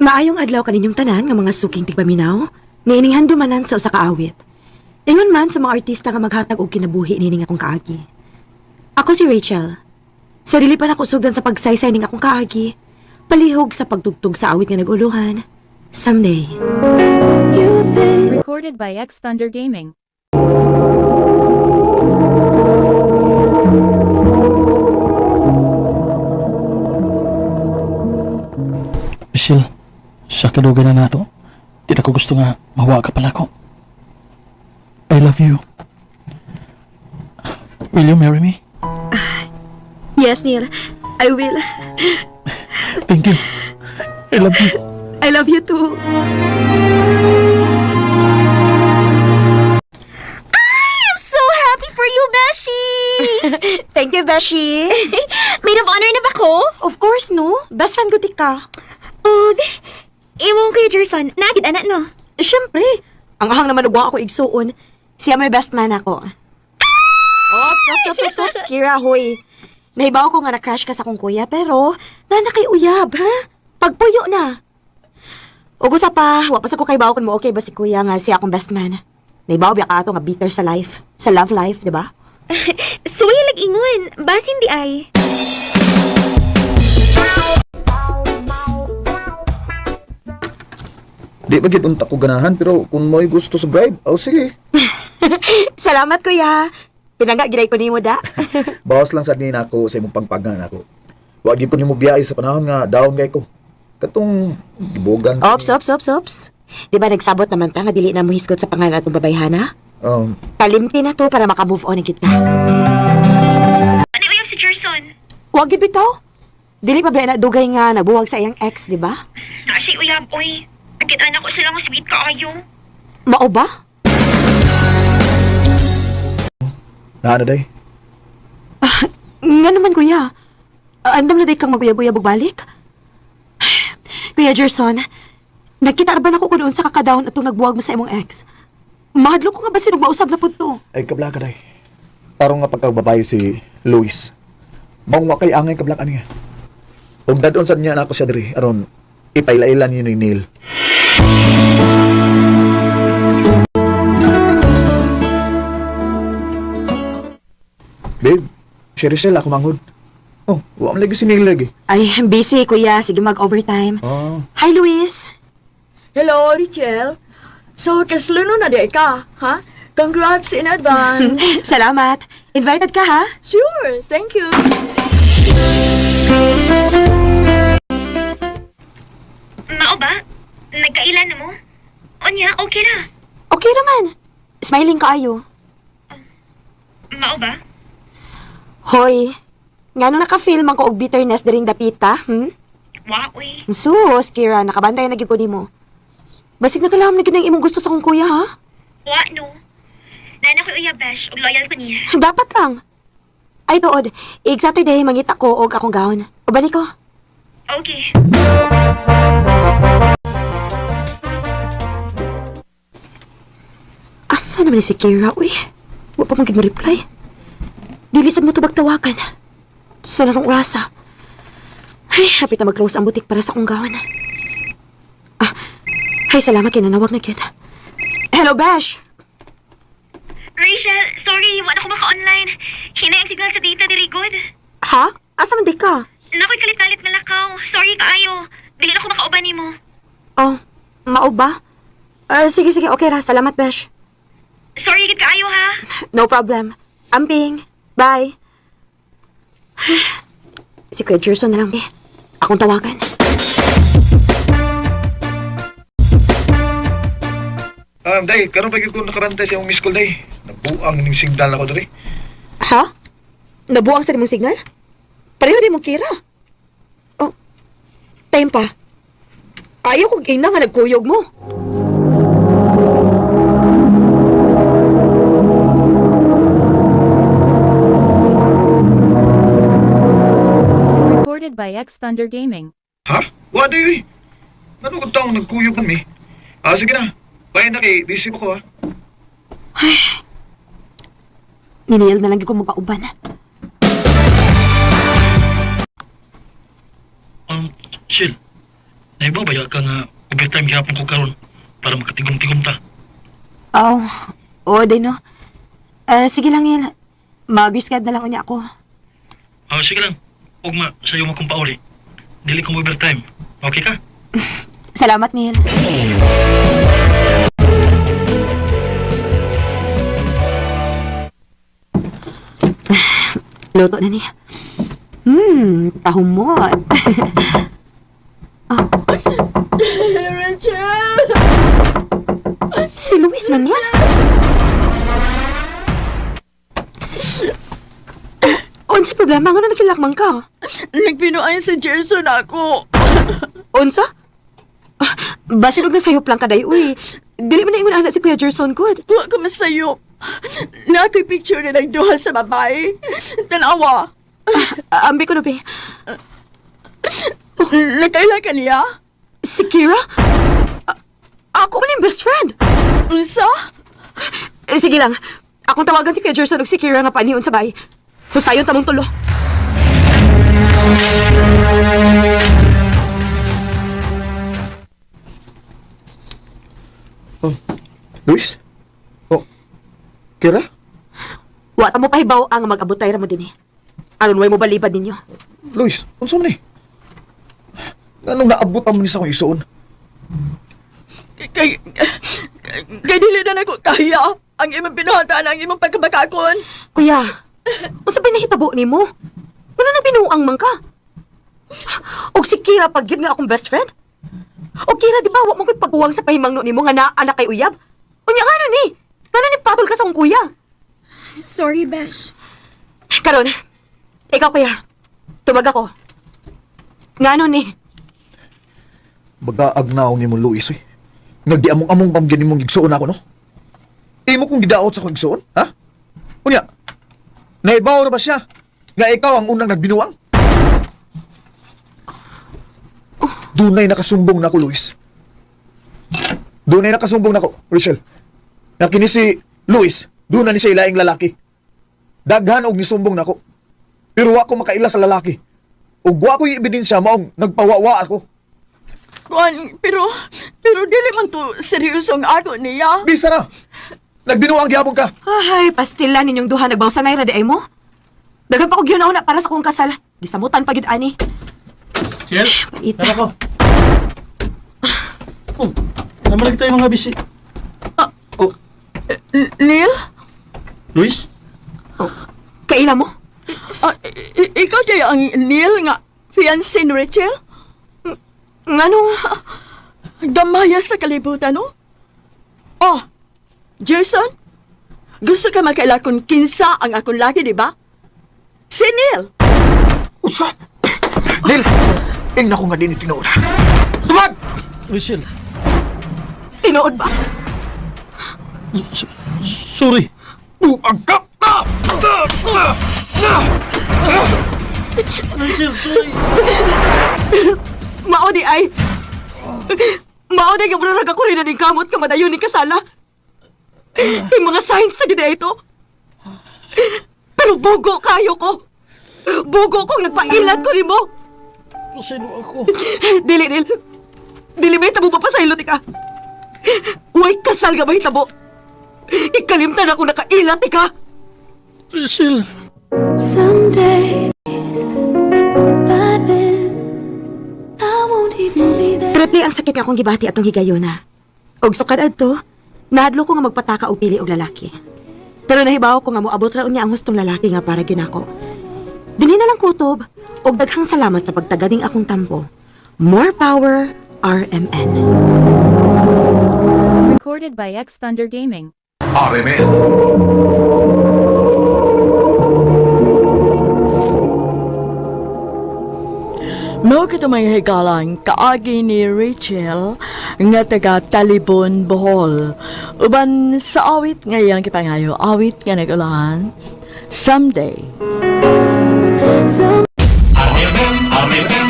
Maayong adlaw kaninyong tanan nga mga suking tigpaminaw, niining handumanan sa usa ka awit. Ingon man sa mga artista nga maghatag og kinabuhi nining akong kaagi. Ako si Rachel. Sarili pa nako sugdan sa pagsaysay ning akong kaagi, palihog sa pagtugtog sa awit nga naguluhan. Someday. Recorded by X Thunder Gaming. Michelle, sa kalugan na nato, di na ko gusto nga mawa ka pala ko. I love you. Will you marry me? Yes, Neil. I will. Thank you. I love you. I love you too. I'm so happy for you, Beshi! Thank you, Beshi. Maid of honor na ba ko? Of course, no? Best friend ko tika. Og, imong kay Jerson, nagid anak no? Siyempre. Ang ahang naman ugwa ako igsuon. Siya may best man ako. Ops. Kira, hoy. Nahibaw ko nga na-crush ka sa akong kuya, pero nanakay uyab, ha? Pagpuyo na. Ugo sa pa, wapas ako kay bawo kun mo okay ba si kuya nga siya akong best man. Nahibaw biya ka ato nga bitter sa life, sa love life, di ba? Suway lag-ingon, basin di ay. Di ba gid unta ko ganahan pero kung mo'y gusto sa bribe, sige. Salamat, kuya. Pinangga, giday ko nimo da. Bawas lang sad ni nako sa imong pagpagan ako. Wa gyud ko nimo biyahe sa panahon nga down gay ko. Katong gibugan. Ops. Di ba nagsabot naman ta nga dili na mo hisgot sa pangalan atong babayhana? Um, Kalimti na to para maka-move on kita. Ano ba yung si Jerson? Huwag gid bitaw. Dili pa ba na dugay nga nabuwag sa iyang ex, di ba? Nasi uyab, oy. Agit anak ko silang sweet kaayo. Mao ba? naana day. Nga naman, kuya. Andam na day kang maguyab-uyab og balik. Kuya Gerson, nagkita ra ba nako kun unsa ka kadawn atong nagbuwag mo sa imong ex? Mahadlo ko nga ba sinog mausab na pud to? Ay kabla ka day. Tarong nga pagkababae si Luis. Mao wa kay angay kabla niya. Ug dadon sad niya nako siya diri aron ipailailan niyo ni Neil. Babe, si Rachel ako manghod. Oh, wa man lagi si Neil lagi. Ay, busy, kuya. Sige, mag-overtime. Oh. Hi, Luis. Hello, Richelle. So, kasluno na di ka, ha? Congrats in advance. Salamat. Invited ka, ha? Sure, thank you. Mao ba? Nagkailan na mo? Onya, okay na. Okay naman. Smiling ka ayo. Mao ba? Hoy, ngano naka-feel man ko og bitterness diring dapita, Wa, uy. Sus, Kira, nakabantay na gyud ko nimo. Basig nagkalahom na gid ang imong gusto sa akong kuya, ha? Wa, no. Nana ko uyab, Besh. Og loyal ko niya. Dapat lang. Ay, tuod. Saturday, mangita ko og akong gawon. Ubani ko. Okay. Asa naman ni si Kira, uy? Wa pa man gid ma-reply. Dilisad mo tubag tawagan. Sa narong orasa. Ay, hapit na mag-close ang butik para sa akong gawon. Ay, salamat kinanawag na kita. Hello, Besh! Rachel, sorry. Wa na ko maka-online. Hinay ang signal sa data, diri good. Ha? Asa man di ka? Nakoy kalit-kalit nga lakaw. Sorry kaayo. Dili na ko makauban nimo. Oh, mao ba? Sige, okay ra. Salamat, Besh. Sorry gid kaayo ha. No problem. Amping. Bye. Si Kuya Gerson na lang, be. Akong tawagan. Day, karon pa gyud ko nakarantay sa imong miss call day. Nabuang ning signal ako diri. Ha? Nabuang sa nimong signal? Pareho din mong Kira. Oh, time pa. Ayaw kong ina nga nagkuyog mo. Recorded by X Thunder Gaming. Ha? Wa day. Ano ko taong nagkuyog man mi? Sige na. Bye na kay busy pa ko ha. Niniyal na lang ko mapauban. Chill. Naibabaya ka nga overtime gihapon ko karon para makatigom-tigom ta. Oh, oo din no. Sige lang Neil. Mag-riskad na lang unya ako. Sige lang. Ugma, sa'yo mo kong pauli. Dili ko mo overtime. Okay ka? Salamat Neil. Luto na niya. Tahumot. Rachel! Si Luis man yan. Unsa problema? Nga na nagkilakman ka? Nagpinuayan si Gerson ako. Unsa? Basin og nasayop lang ka day, uy. Dili man na ingon anak si Kuya Gerson good. Wa ko masayop. Na ako'y picture na nagduha sa babae. Tanawa. Ambi ko na, be. Nakaila ka niya? Si Kira? Ako man yung best friend. Unsa? Sige lang. Akong tawagan si Kuya Gerson og si Kira nga paniun sa bay. Husayon tamong tulo. Luis? Oh, Kira? Wa ta mo pahibaw ang mag-abutay ra mo din eh. Aron way mo balibad ninyo. Luis, unsa man ni? Anong naabot pa mo ni sa akong isuon? Kay dili na nako kaya ang imong pinuhatan ang imong pagkabakakon. Kuya, unsa ba nahitabo nimo? Wala na binuang man ka. Og si Kira pag yun nga akong best friend? Og Kira, di ba wa mo ko'y pagbuwang sa pahimangno nimo nga naa anak kay uyab? Unya nga na ni. Nana ni patol ka sa akong kuya. Sorry, Besh. Karon, ikaw kuya. Tubag ako. Ngano ni? Baga-agnaw ni mo, Luis, eh. Nagdi among-among pamgyan ni mong igsuon ako, no? Imo kong gidaot sa akong igsuon, ha? Unya, naibaw na ba siya? Nga ikaw ang unang nagbinuang? Dunay nakasumbong na ako, Luis. Dunay nakasumbong na ako, Rachel. Nakini si Luis, doon na ni siya ilaing lalaki. Daghan og nisumbong na ako. Pero wa ko makaila sa lalaki. Ug wa ko yung ebidensya maong nagpawawa ako. Kuan, pero dili man to seryosong ako niya. Bisa na! Nagbinuang gyapon ka! Ay, pastila ninyong duha nagbawsanay ra di ay mo. Dagan pa og yun na para sa kong kasal. Gisamutan pa gid ani. Ciel, Paita. tara ko. Oh, namalig tayo mga bisi. Oh, Neil? Luis? Kaila mo? Ikaw kaya ang Neil nga fiancé ni Rachel? Nganong Damaya sa kalibutan, no? Oh, Gerson? Gusto ka makaila kung kinsa ang akong laki, di ba? Si Neil! Usa! Nil! Ingna ko nga din itinood. Tumag! Rachel, tinuod ba? sorry. Buang ka! Rachel, sorry. Mao di ay. Mao di nga murag ako rin na ning kamot ka madayon ni kasala. May mga signs sa gid ito. Pero bugo kayo ko. Bugo kong nagpailat ko nimo. Paselo ako. Dili. Dili may tabo papasaylo ka. Uy, kasal nga ba hitabo? Ikalimtan ako nakailat ka. Rachel. Some days, but then I won't even be there. Triple ang sakit nga akong gibati atong higayona. Og sukad adto, nahadlo ko nga magpataka og pili og lalaki. Pero nahibaw ko nga moabot ra unya ang hustong lalaki nga para gyud ako. Dinhi na lang kutob og daghang salamat sa pagtaganing akong tampo. More power, RMN. Recorded by X Thunder Gaming. No kita may higalang kaagi ni Rachel nga taga Talibon, Bohol. Uban sa awit ngayang kipangayo, awit nga nagulahan, Someday. Some RMN